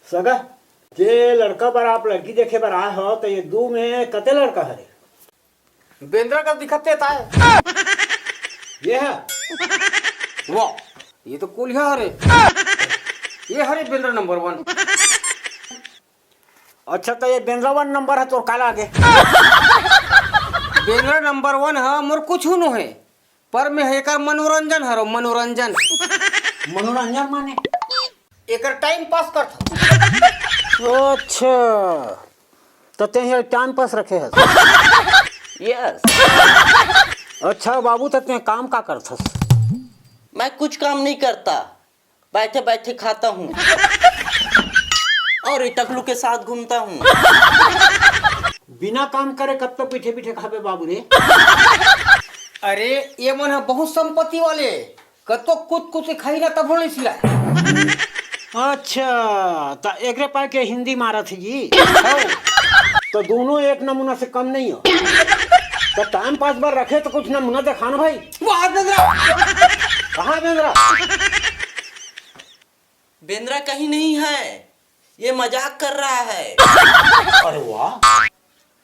सगा जे लड़का पर आप लड़की देखे बर आए हो तो ये दू में कते लड़का हरे बेंद्रा का दिखते था ये है वाह ये तो कुलिया हरे ये हरे बेंद्रा नंबर 1। अच्छा तो ये बेंद्रावन नंबर है तो काला आगे बेंद्रा नंबर 1 है मोर कुछ नो है पर मैं एकर मनोरंजन हरो मनोरंजन मनोरंजन माने एकर टाइम पास कर अच्छा तो ते ये टाइम पास रखे है यस अच्छा बाबू तो ते काम का करथस मैं कुछ काम नहीं करता, बैठे बैठे खाता हूँ और टकलू के साथ घूमता हूँ। बिना काम करे कब तो पीछे पीछे खाबे बाबू रे। अरे ये मन है बहुत संपत्ति वाले कतो कुछ कुछ खाई ना तब नहीं सिला। अच्छा तो एकरे पाए के हिंदी मारा थी जी तो दोनों एक नमूना से कम नहीं हो तो टाइम पास बार रखे तो कुछ नमूना दिखाना भाई। वाह बेंद्रा कहाँ बेंद्रा? बेंद्रा कहीं नहीं है, ये मजाक कर रहा है। अरे वाह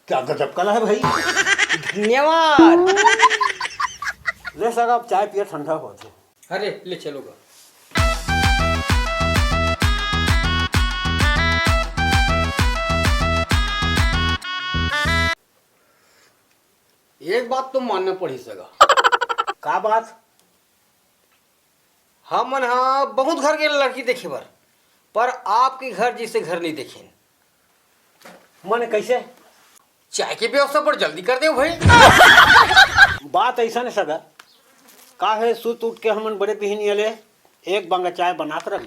क्या गजब कला है भाई। धन्यवाद। ले सगा अब चाय पिए ठंडा होते। अरे ले चलोगा एक बात तो मानना पड़ी सगा का बात? हम मन हाँ बहुत घर के लड़की देखे पर आपके घर जैसे घर नहीं देखे। मन कैसे? चाय की व्यवस्था पर जल्दी कर दे भाई। बात ऐसा नहीं सगा का है सुत उठ के हमन बड़े बिहनी ले एक बंगा चाय बना कर रख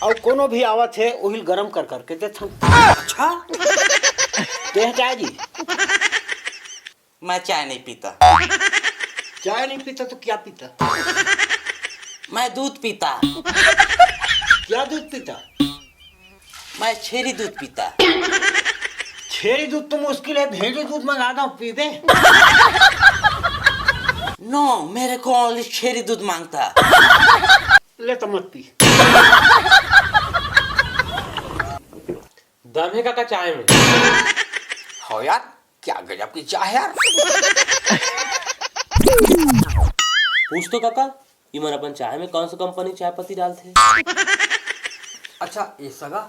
और कोनो भी आवत है वही गरम कर करके दे। अच्छा ते चाय जी? मैं चाय नहीं पीता। चाय नहीं पीता तो क्या पीता? मैं दूध पीता। क्या दूध पीता? मैं छेरी दूध पीता। छेरी दूध तो मुश्किल है, भेड़ी दूध मंगा दो पी दे। नो मेरे को ओनली छेरी दूध मांगता। ले तो मत पी। दम है काका चाय में। हो यार क्या गजब की चाय यार। पूछ तो काका इमन अपन चाय में कौन सा कंपनी चाय पत्ती डालते? अच्छा ये सगा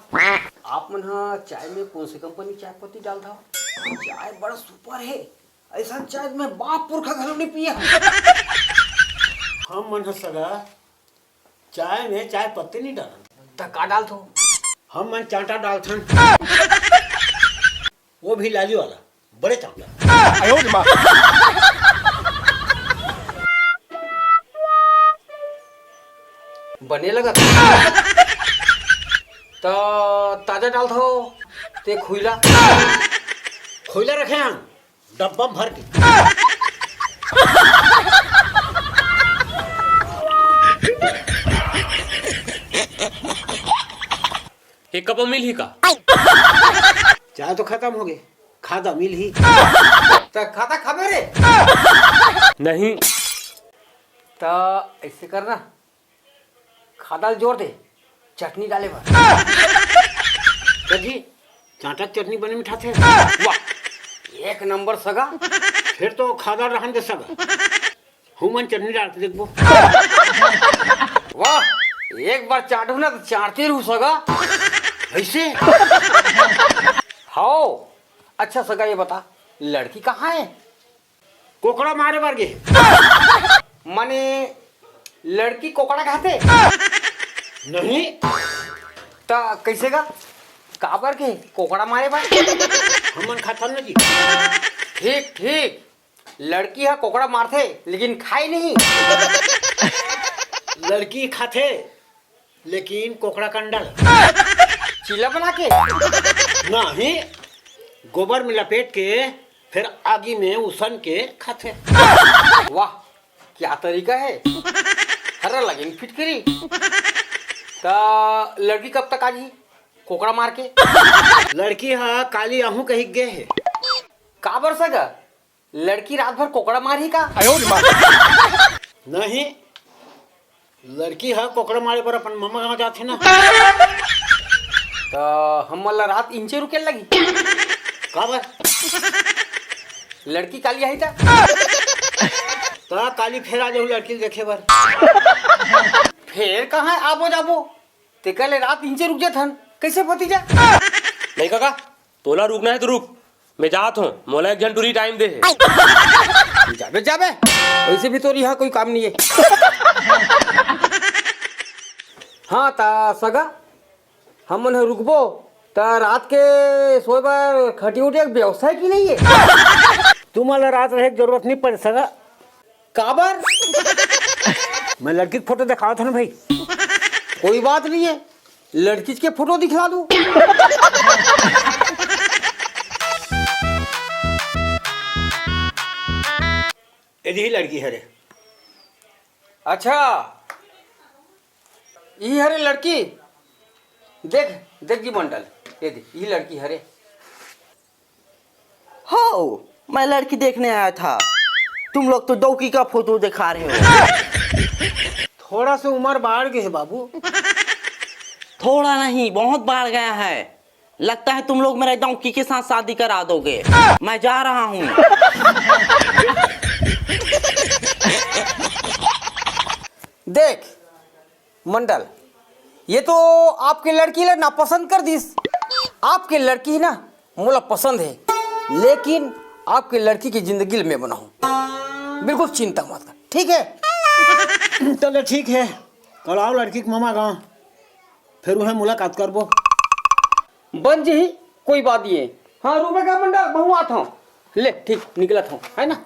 आप मन हाँ चाय में कौन सी कंपनी चाय पत्ती डालता हो? चाय बड़ा सुपर है, ऐसा चाय मैं बाप पुरखा घर नहीं पिया। हम मन सगा चाय में चाय पत्ती नहीं डालन तो का डालते हो? हम मन चांटा डालथन वो भी लाली वाला बड़े चांटा। बने लगा तो ताजा डालता हो ते खुला खोला रखे हम डब्बा में भर के। एक कप मिल ही का? चाय तो खत्म हो गए, खादा मिल ही। तो खाता खाबे रे? नहीं तो ऐसे करना खादा जोड़ दे चटनी डाले बा। जी चांटा चटनी बने मिठा थे। वाह एक नंबर सगा। फिर तो खादा रहन दे सगा हुमन चटनी डाल के देखबो। वाह एक बार चाटू ना तो चाटते रहू सगा ऐसे। हाओ अच्छा सगा ये बता लड़की कहाँ है? कोकड़ा मारे बार गे। माने लड़की कोकड़ा खाते नहीं तो कैसे का काबर के कोकड़ा मारे बा? हमन खाता न जी। ठीक ठीक लड़की है कोकड़ा मारते लेकिन खाए नहीं। लड़की खाते लेकिन कोकड़ा कंडल चीला बना के नहीं गोबर में लपेट के फिर आगी में उसन के खाते। वाह क्या तरीका है। हरा लगेंगे फिटकरी। तो लड़की कब तक आजी कोकड़ा मार के? लड़की हा काली आहू कही गे है। काबर सगा लड़की रात भर कोकड़ा मारी का? नहीं लड़की हा कोकड़ा मारे पर अपन मम्मा गाँव जाते ना। तो हम वाला रात इंचे रुके लगी काबर लड़की काली आई था तो काली फेर आ जाऊ लड़की देखे बर। फिर कहाँ आबो जाबो ते कल रात इंचे रुक जा थन कैसे भतीजा। नहीं काका, तोला रुकना है तो रुक, मैं जात हूँ, मोला 1 घंटे टाइम दे है। जाबे जाबे वैसे भी तो यहाँ कोई काम नहीं है। हाँ ता सगा हम मन रुकबो ता रात के सोए बार खटी उठी एक व्यवस्था की नहीं है। तुम्हारा रात रहे की जरूरत नहीं पड़ सका। काबर मैं लड़की की फोटो दिखावा था ना भाई। कोई बात नहीं है, लड़की के फोटो दिखला दूं। यही लड़की है रे। अच्छा ये हरे लड़की देख देख जी बंडल ये देख ये लड़की हरे। हो, मैं लड़की देखने आया था, तुम लोग तो डौकी का फोटो दिखा रहे हो। थोड़ा सा उम्र बढ़ गई है बाबू। थोड़ा नहीं, बहुत बढ़ गया है। लगता है तुम लोग मेरे डौकी के साथ शादी करा दोगे। मैं जा रहा हूँ। देख मंडल ये तो आपकी लड़की ले ना पसंद कर दीस। आपकी लड़की ना मोला पसंद है, लेकिन आपकी लड़की की जिंदगी में बनाऊं, बिल्कुल चिंता मत कर, ठीक है। चलो ठीक है, कल आओ लड़की के मामा गाँव, फिर वह मुलाकात करबो। बन जी कोई बात नहीं है। हाँ रुपए का मंडल बहु आता हूँ ले ठीक निकलत हूँ है ना।